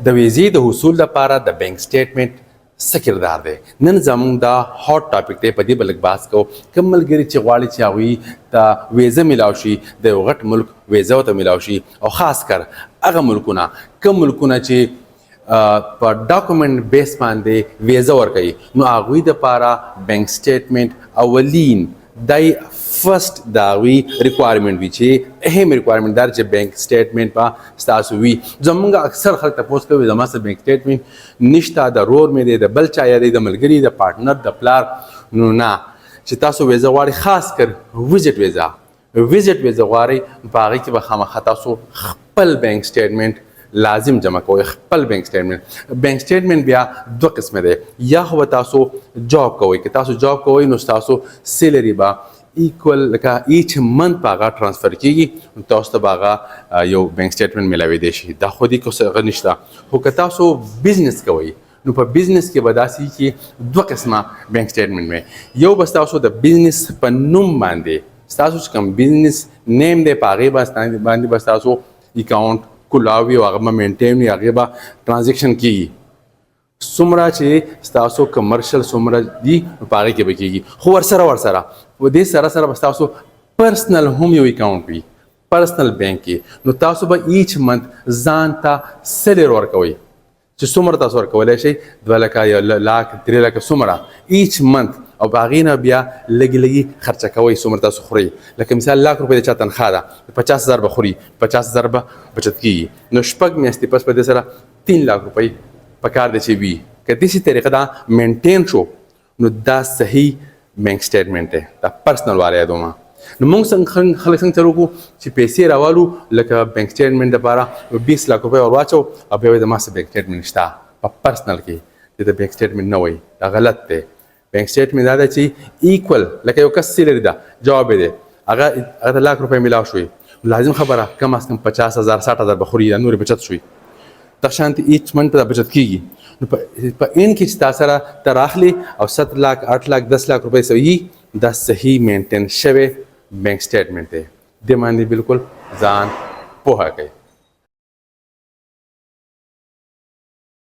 د ویزې د حصول لپاره د بینک سټیټمنټ څه کردار دی. نن زموږ دا هاټ ټاپک دی، په دې به لږ بحث کوو. کوم ملګري چې غواړي چې هغوی ته ویزه میلاو شي، د یو غټ ملک ویزه ورته میلاو شي، او خاص کر هغه ملکونه کوم ملکونه چې په ډاکومنټ بیس باندې ویزه ورکوي، نو هغوی دپاره بینک سټیټمنټ اولین دای فرست د هغوی ریکوایرمنټ وي چې اهم ریکوایرمنټ دا چې بینک سټیټمنټ به ستاسو وي. زموږ اکثر خلک تپوس کوي زما سره بینک سټیټمنټ نشته، د رور مې دی، د بل چا یا دی، د ملګري، د پارټنر، د پلار. نو نه، چې تاسو ویزه غواړئ، خاص کر ویزټ ویزه غواړئ، په هغې کې به خامخا تاسو خپل بینک سټیټمنټ لازم جمع کوئ. خپل بینک سټیټمنټ بیا دوه قسمه دی. یا خو تاسو جاب کوئ، که تاسو جاب کوئ نو تاسو سیلري به ایکول لکه ایچ منت په هغه ټرانسفر کیږي، نو تاسو ته به هغه یو بینک سټیټمنټ میلاویدی شي. دا خودي هغه نشته. خو که تاسو بزنس کوئ نو په بزنس کې به داسې چې دوه قسمه بینک سټیټمنټ وي. یو به ستاسو د بزنس په نوم باندې، ستاسو چې کوم بزنس نیم دی په هغې باندې به ستاسو اکاونټ کلاوي او هغه به مینټین وي، هغې به ټرانزیکشن کیږي. څومره چې ستاسو کمرشل څومره دي په هغې کې به کیږي. خو ورسره په دې سره به ستاسو پرسنل هم یو اکاونټ وي، پرسنل بینک کې. نو تاسو به ایچ منت ځان ته سیلر ورکوئ چې څومره تاسو ورکولی شئ، 2 لکه، 1 لاک، 3 لکه، څومره ایچ منت. او په هغې نه بیا لږې خرچه کوئ څومره تاسو خورئ. لکه مثال 1 لاک روپۍ د چا تنخوا ده، 50,000 به خوري، 50,000 به بچت کیږي. نو 6 میاشتې پس په دې سره 3 لاک روپۍ پکار دی چې وي. که داسې طریقه دا مینټین شو نو دا صحیح بینک سټیټمنټ دی، دا پرسنل والا یادومه. نو موږ څنګه خلک څنګه چلو کوو چې پیسې راوالو، لکه بینک سټیټمنټ دپاره 20 لاک روپۍ ور واچو، او بیا وایي زما څه بینک سټیټمنټ شته. په پرسنل کې د بینک سټیټمنټ نه وایي، دا غلط دی. بینک سټیټمنټ دا ده چې ایکول، لکه یو کس سیلري ده، جواب یې دی، هغه ته 1 لاک روپۍ میلاو شوي، لازم خبره کم از کم 50,000 60,000 به خوري، دا نورې بچت شوي. دغه شانتې ایچ منت دا بچت کیږي. نو په این کې چې تا سره ته راخلي او 7 لاک 8 لاک 10 لاک روپۍ سوي، دا صحیح مینټین شوی بینک سټیټمنټ دی. دې باندې بالکل ځان پوهه کوئ.